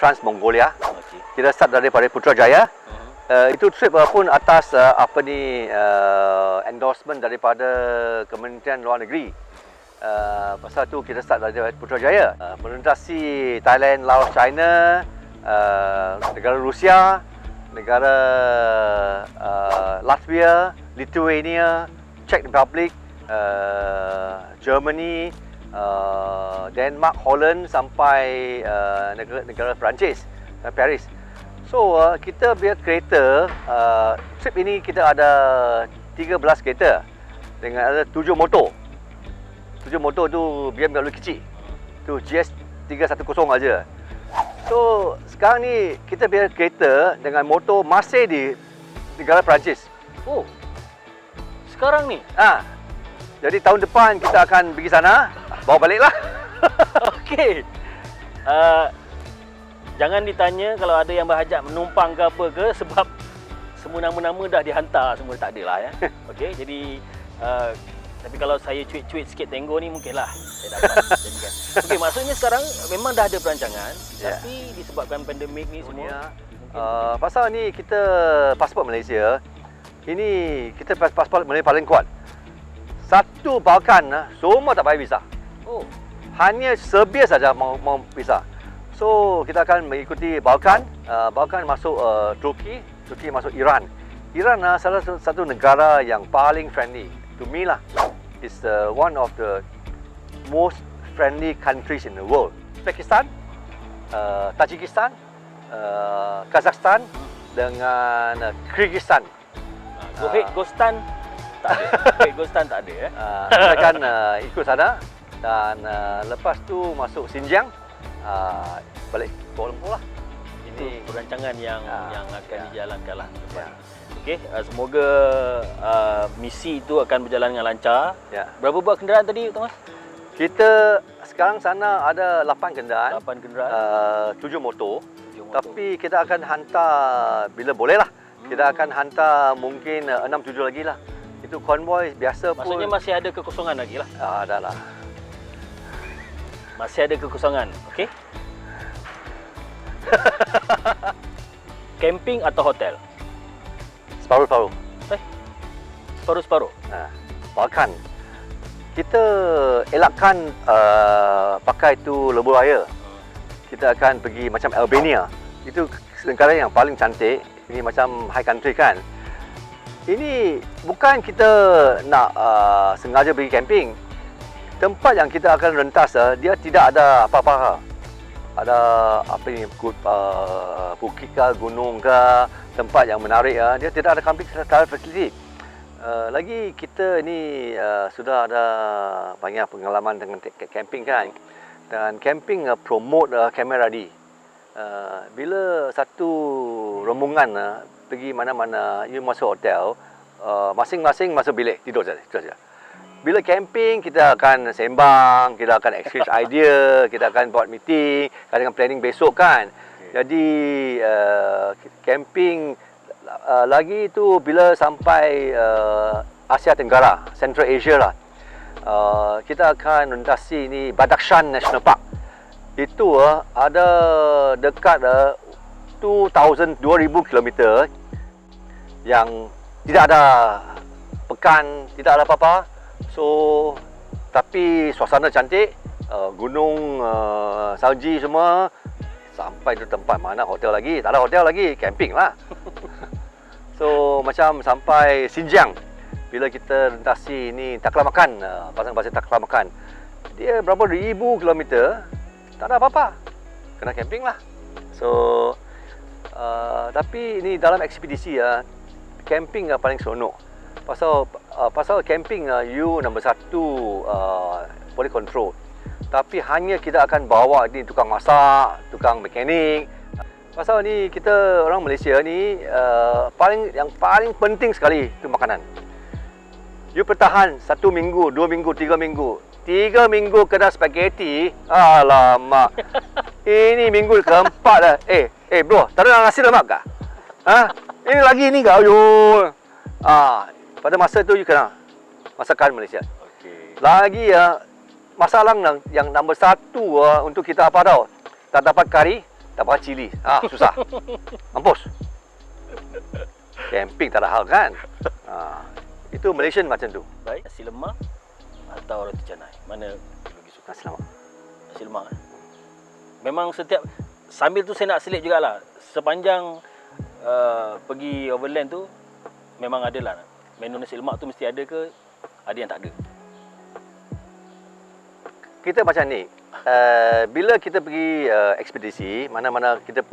Trans Mongolia. Okey. Kita start daripada Putrajaya. Itu trip pun atas endorsement daripada Kementerian Luar Negeri. Pasal tu kita start dari Putrajaya, melintasi Thailand, Laos, China, negara Rusia, negara Latvia, Lithuania, Czech Republic, Germany, Denmark, Holland sampai negara Perancis, Paris. So kita punya kereta, trip ini kita ada 13 kereta dengan ada 7 motor. 7 motor tu BMW kecil. Tu GS 310 aja. So sekarang ni kita punya kereta dengan motor masih di negara Perancis. Oh. Sekarang ni. Jadi tahun depan kita akan pergi sana, bawa baliklah. Okey. Jangan ditanya kalau ada yang berhajat menumpang ke apa ke, sebab semua nama-nama dah dihantar, semua tak ada lah ya. Okey, jadi tapi kalau saya cuit-cuit sikit Tango ni mungkinlah saya dapat jadikan. Okey, maksudnya sekarang memang dah ada perancangan, tapi disebabkan pandemik ni semua pasal ni kita pasport Malaysia, ini kita pasport Malaysia paling kuat. Satu Balkan semua tak payah visa. Oh, hanya Serbia saja mau visa. So kita akan mengikuti Balkan. Balkan masuk Turki, Turki masuk Iran. Iran salah satu negara yang paling friendly. To me lah, is one of the most friendly countries in the world. Uzbekistan, Tajikistan, Kazakhstan dengan Kyrgyzstan. Ghostan tak ada. Ghostan tak ada Kita akan ikut sana dan lepas tu masuk Xinjiang, balik Kuala Lumpur lah. Ini perancangan yang akan dijalankan lah. Okey, semoga misi itu akan berjalan dengan lancar. Berapa buah kenderaan tadi, Thomas? Kita sekarang sana ada 8 kenderaan. 8 kenderaan. 7 motor. Tapi kita akan hantar bila boleh lah. Kita akan hantar mungkin 6-7 lagi lah. Itu konvoi biasa pun. Maksudnya masih ada kekosongan lagi lah? Ada lah. Masih ada kekosongan, okey? Camping atau hotel? Separuh-separuh. Separuh-separuh? Balkan. Kita elakkan pakai tu lebuh raya. Kita akan pergi macam Albania. Itu negara yang paling cantik. Ini macam high country kan. Ini bukan kita nak sengaja pergi camping. Tempat yang kita akan rentas, dia tidak ada apa-apa. Ada apa ni, bukit ke, gunung ke, tempat yang menarik. Dia tidak ada camping facility. Lagi kita ni sudah ada banyak pengalaman dengan camping kan. Dan camping promote camera ready. Bila satu rombongan pergi mana-mana, you masuk hotel, masing-masing masuk bilik, tidur saja. Bila camping, kita akan sembang, kita akan exchange idea, kita akan buat meeting, kadang-kadang planning besok kan. Jadi camping lagi tu bila sampai Asia Tenggara, Central Asia lah, kita akan rentasi ni Badakhshan National Park. Itu ada dekat 2000 km yang tidak ada pekan, tidak ada apa-apa. So tapi suasana cantik, gunung, salji semua. Sampai tu tempat mana hotel lagi? Tak ada hotel lagi, camping lah. So macam sampai Xinjiang. Bila kita rentasi ni Taklamakan, pasang-pasang Taklamakan, dia berapa ribu kilometer, tak ada apa-apa, kena camping lah. So tapi ni dalam ekspedisi camping paling seronok. Pasal camping you nombor satu boleh control. Tapi hanya kita akan bawa ni tukang masak, tukang mekanik. Pasal ni kita orang Malaysia ni yang paling penting sekali itu makanan. You bertahan 1 minggu, 2 minggu, 3 minggu. 3 minggu kena spaghetti. Alamak. Ini minggu keempat dah. Bro, tak ada nasi lemak kah? Ini lagi ni kah? Ayuh. Pada masa tu you kena masakan Malaysia. Lagi masalah yang nombor satu untuk kita apa tau? Tak dapat kari, tak pakai cili. Susah. Mampus. Camping tak ada hal kan? Itu Malaysian macam tu. Baik, nasi lemak atau roti canai? Mana lagi suka? Nasi lemak. Nasi lemak. Memang setiap sambil tu saya nak selit jugalah. Sepanjang pergi overland tu memang ada lah. Menu nasi lemak tu mesti ada ke? Ada yang tak ada? Kita macam ni. Bila kita pergi ekspedisi, mana-mana kita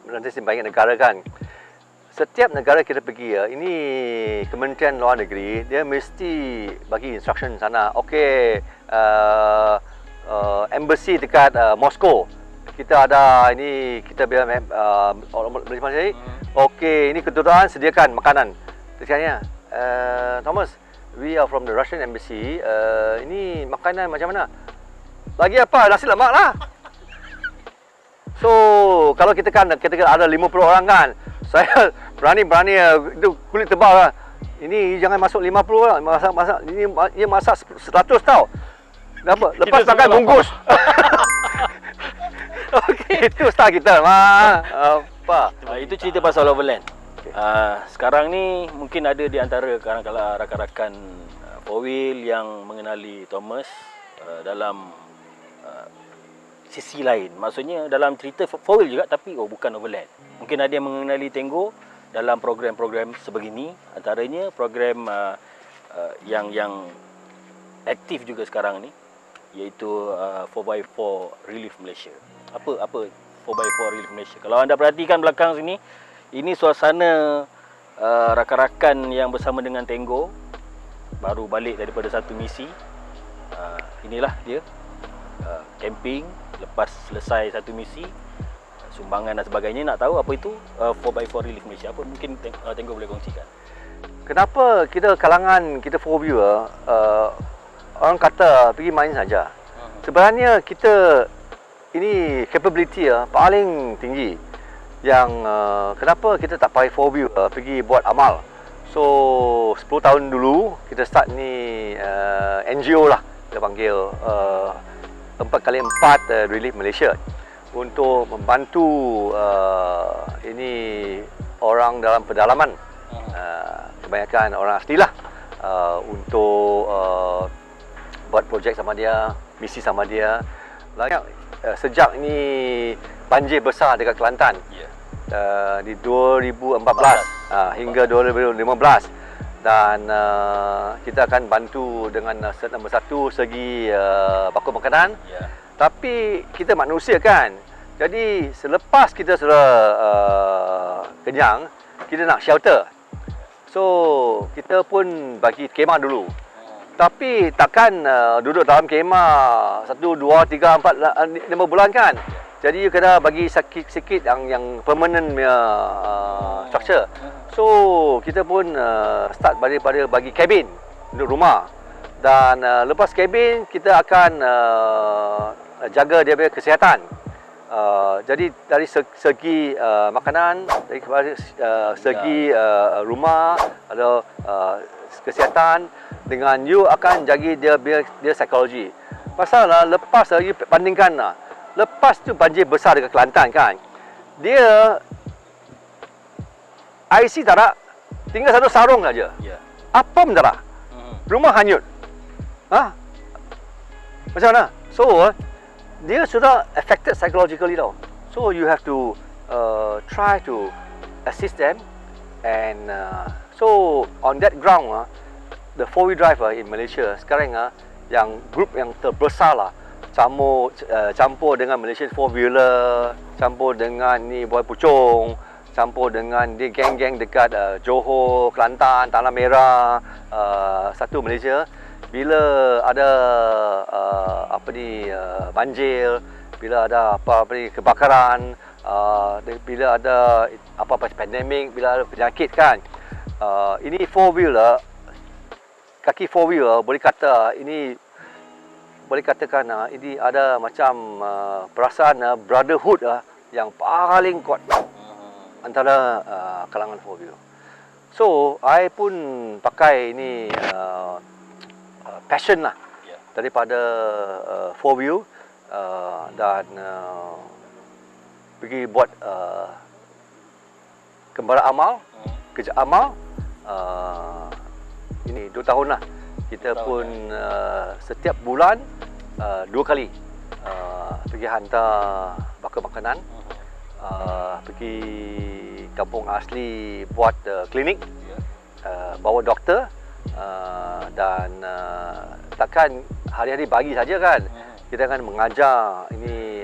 nanti banyak negara kan. Setiap negara kita pergi ini Kementerian Luar Negeri dia mesti bagi instruction sana. Okey, embassy dekat Moscow. Kita ada ini kita biar orang Malaysia. Okey, ini kedudukan sediakan makanan. Terusnya, Thomas, we are from the Russian embassy. Ini makanan macam mana? Lagi apa? Nasi lemak lah. So, kalau kita ada 50 orang kan, saya berani itu kulit tebal lah. Ini jangan masuk 50 lah. Masak ini dia masak 100 tau. Kenapa? Lepas pakai bungkus. Okey, itu style kita. Apa? Itu cerita pasal overland. Sekarang ni mungkin ada di antara kadang-kadang rakan-rakan four wheel yang mengenali Thomas dalam sisi lain. Maksudnya dalam cerita four wheel juga tapi bukan overland. Mungkin ada yang mengenali Tenggo dalam program-program sebegini. Antaranya program yang aktif juga sekarang ni iaitu 4x4 Relief Malaysia. Apa 4x4 Relief Malaysia? Kalau anda perhatikan belakang sini, ini suasana rakan-rakan yang bersama dengan Tenggo baru balik daripada satu misi. Inilah dia camping lepas selesai satu misi, sumbangan dan sebagainya. Nak tahu apa itu 4x4 Relief Malaysia? Apa mungkin Tenggo boleh kongsikan? Kenapa kita kalangan kita four wheeler orang kata pergi main saja. Sebenarnya kita ini capability paling tinggi. Yang kenapa kita tak pakai four wheel pergi buat amal. So 10 tahun dulu kita start ni NGO lah kita panggil 4x4 Relief Malaysia untuk membantu ini orang dalam pedalaman, kebanyakan orang asli lah, untuk buat projek sama dia, misi sama dia. Sejak ni banjir besar dekat Kelantan, di 2014 hingga 2015, dan kita akan bantu dengan nombor satu segi baku makanan. Tapi kita manusia kan, jadi selepas kita sudah kenyang, kita nak shelter. So kita pun bagi kemah dulu. Tapi takkan duduk dalam kemah 1, 2, 3, 4, 5 bulan kan. Jadi you kena bagi sikit yang permanent structure. So kita pun start daripada bagi kabin untuk rumah. Dan lepas kabin kita akan jaga dia punya kesihatan. Jadi dari segi makanan, dari segi rumah atau kesihatan, dengan you akan jaga dia psikologi. Pasal lepas lagi bandingkan lepas tu banjir besar dekat Kelantan kan, dia IC tak ada, tinggal satu sarung saja. Apa pun tak ada. Rumah hanyut. Macam mana? So dia sudah affected psychologically tau. So you have to try to assist them, and so on that ground the four-wheel drive in Malaysia sekarang yang grup yang terbesar lah, campur dengan Malaysian four-wheeler, campur dengan ni Boy Puchong, campur dengan dia geng-geng dekat Johor, Kelantan, Tanah Merah, satu Malaysia. Bila ada banjir, bila ada kebakaran, bila ada apa-apa pandemik, bila ada penyakit kan, ini four-wheeler, kaki four-wheeler boleh kata ini, boleh katakan ini ada macam perasaan brotherhood yang paling kuat antara kalangan four-wheeler. So I pun pakai ini passion lah daripada four-wheel, dan pergi buat kembara amal, kerja amal. Ini 2 tahun lah. Kita pun setiap bulan 2 kali pergi hantar bakar makanan, pergi kampung asli buat klinik, bawa doktor, dan takkan hari-hari pagi saja kan. Kita akan mengajar ini,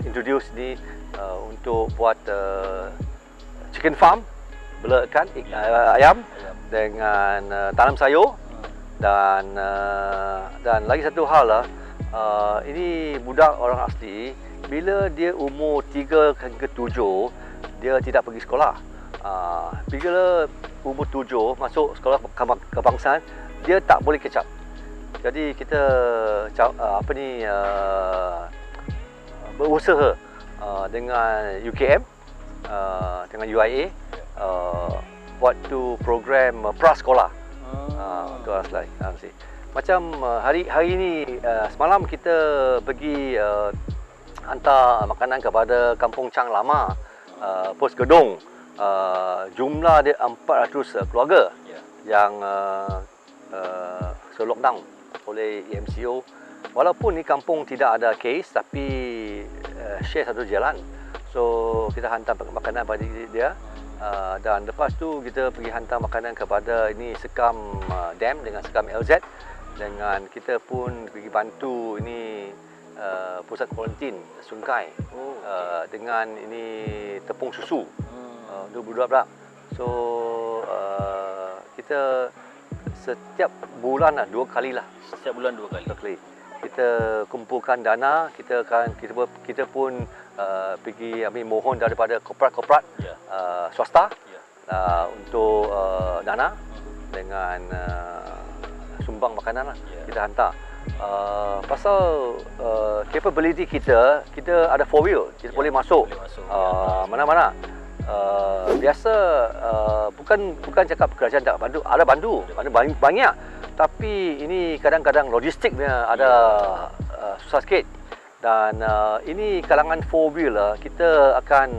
introduce ni untuk buat chicken farm, belakan ayam dengan tanam sayur, dan lagi satu hal lah, ini budak orang asli bila dia umur 3 hingga 7 dia tidak pergi sekolah. Bila umur 7 masuk sekolah kebangsaan dia tak boleh catch up. Jadi kita berusaha dengan UKM, dengan UIA, buat tu program prasekolah untuk asli. Macam hari ni semalam kita pergi hantar makanan kepada Kampung Chang Lama, Pos Gedong. Jumlah dia 400 keluarga yang lockdown oleh EMCO. Walaupun ni kampung tidak ada kes, tapi share satu jalan. So kita hantar makanan pada dia. Dan lepas tu kita pergi hantar makanan kepada ini Sekam Dam dengan Sekam LZ, dengan kita pun pergi bantu ini pusat kuarantin Sungai dengan ini tepung susu untuk budak-budak. So kita setiap bulan lah 2 kali lah. Setiap bulan 2 kali. Kita kumpulkan dana, kita pun pergi ambil mohon daripada korporat swasta untuk dana dengan sumbang makanan lah. Kita hantar. Pasal capability kita ada 4 wheel, kita boleh masuk mana-mana. Biasa bukan cakap kerajaan tak bantu, ada banyak, tapi ini kadang-kadang logistiknya ada susah sikit. Dan ini kalangan 4 wheel kita akan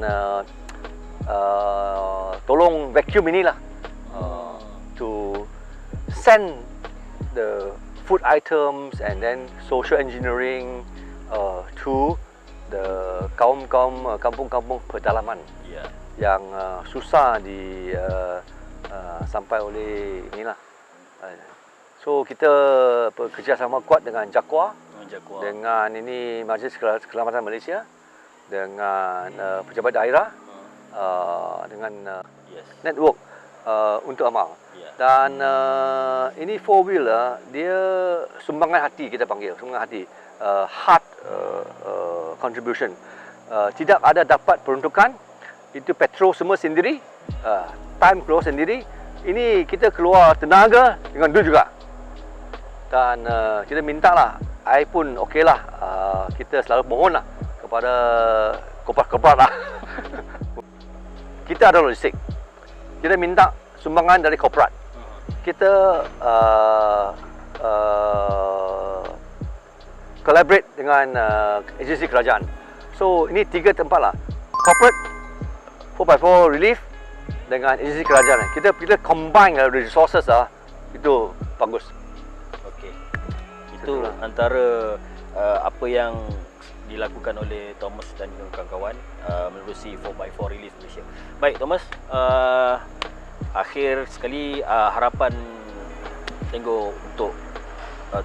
tolong vacuum inilah to send the food items and then social engineering to the kampung-kampung pedalaman yang susah sampai oleh inilah. So kita bekerjasama kuat dengan Jakwa, dengan ini Majlis Keselamatan Malaysia, dengan pejabat daerah, dengan network untuk amal. Dan ini 4 wheel dia sumbangan hati, kita panggil sumbangan hati, heart contribution. Tidak ada dapat peruntukan, itu petrol semua sendiri, time keluar sendiri. Ini kita keluar tenaga dengan duit juga. Dan kita minta lah, I pun okey lah, kita selalu mohon lah kepada korporat lah. Kita ada logistik, kita minta sumbangan dari korporat. Kita collaborate dengan agensi kerajaan. So ini 3 tempat lah, corporate, 4x4 relief dengan agensi kerajaan. Kita combine resources lah, itu bagus. Okey. Itu antara apa yang dilakukan oleh Thomas dan kawan-kawan menerusi 4x4 Relief Malaysia. Baik Thomas, akhir sekali harapan Tenggo untuk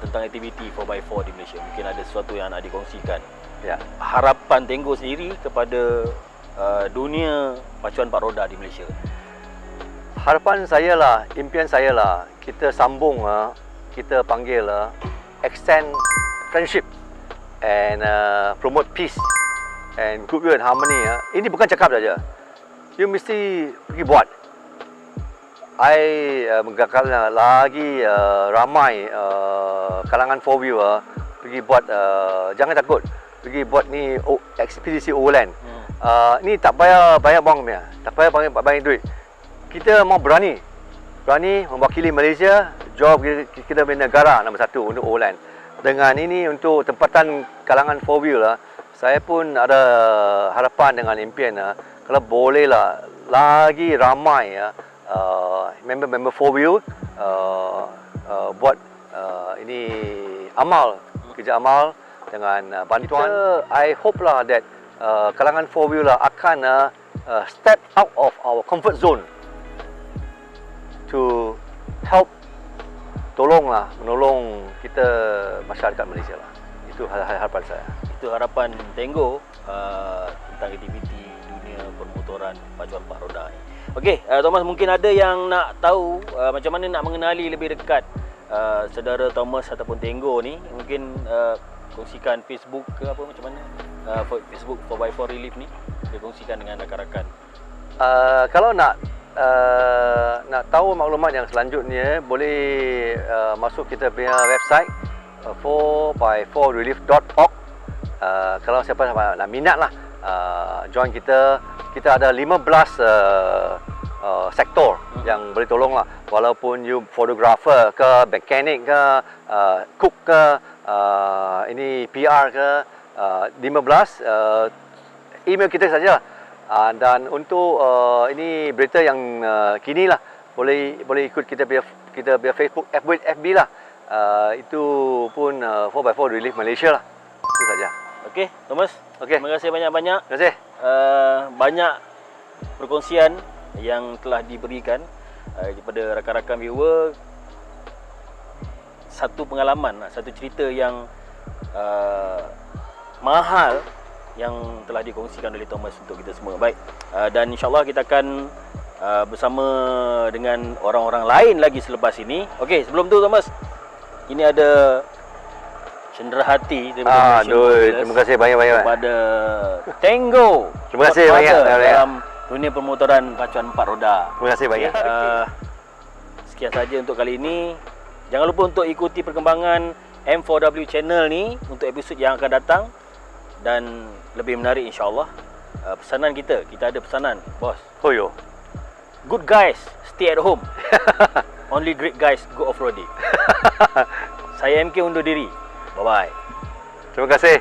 tentang aktiviti 4x4 di Malaysia. Mungkin ada sesuatu yang nak dikongsikan. Ya. Harapan Tenggo sendiri kepada dunia pacuan 4 roda di Malaysia. Harapan saya lah, impian saya lah, kita sambung, kita panggil extend friendship and promote peace and goodwill and harmony. Ini bukan cakap saja, you mesti pergi buat. I menggagal lagi ramai kalangan 4 wheel pergi buat, jangan takut pergi buat ni ekspedisi overland. Ni tak payah banyak wang punya, tak payah banyak duit. Kita mau berani mewakili Malaysia, job kita punya negara nombor 1 untuk overland. Dengan ini untuk tempatan kalangan 4 wheel Saya pun ada harapan dengan impian kalau bolehlah lagi ramai member-member 4Wheel buat ini amal, kerja amal dengan bantuan. I hope lah that kalangan 4Wheel lah akan step out of our comfort zone to help menolong kita masyarakat Malaysia lah. Itu harapan saya. Itu harapan Tenggo tentang aktiviti dunia permotoran pacuan 4 roda ni. Okey, Thomas, mungkin ada yang nak tahu macam mana nak mengenali lebih dekat saudara Thomas ataupun Tenggo ni. Mungkin kongsikan Facebook ke apa macam mana? Facebook 4x4 Relief ni dia kongsikan dengan rakan-rakan. Kalau nak tahu maklumat yang selanjutnya, boleh masuk kita punya website 4x4relief.org. Kalau siapa nak minat lah, join kita. Kita ada 15 sektor yang boleh tolong lah. Walaupun you fotografer ke, mekanik ke, cook ke, ini PR ke, 15 email kita saja. Dan untuk ini berita yang kini lah, boleh ikut kita punya Facebook, FB lah. Itu pun 4x4 Relief Malaysia lah. Itu saja. Okey, Thomas. Okey. Terima kasih banyak-banyak. Terima kasih. Banyak perkongsian yang telah diberikan kepada rakan-rakan viewer. Satu pengalaman, satu cerita yang mahal yang telah dikongsikan oleh Thomas untuk kita semua. Baik, dan insyaAllah kita akan bersama dengan orang-orang lain lagi selepas ini. Okey, sebelum tu Thomas, ini ada cenderahati daripada terima kasih banyak-banyak kepada Tenggo. Terima kasih banyak dalam dunia permotoran pacuan 4 roda. Terima kasih banyak. Sekian saja untuk kali ini. Jangan lupa untuk ikuti perkembangan M4W channel ni untuk episod yang akan datang dan lebih menarik insya-Allah. Pesanan kita ada pesanan, bos. Oh yo. Good guys stay at home. Only great guys go off-roading. Saya MK undur diri. Bye-bye. Terima kasih.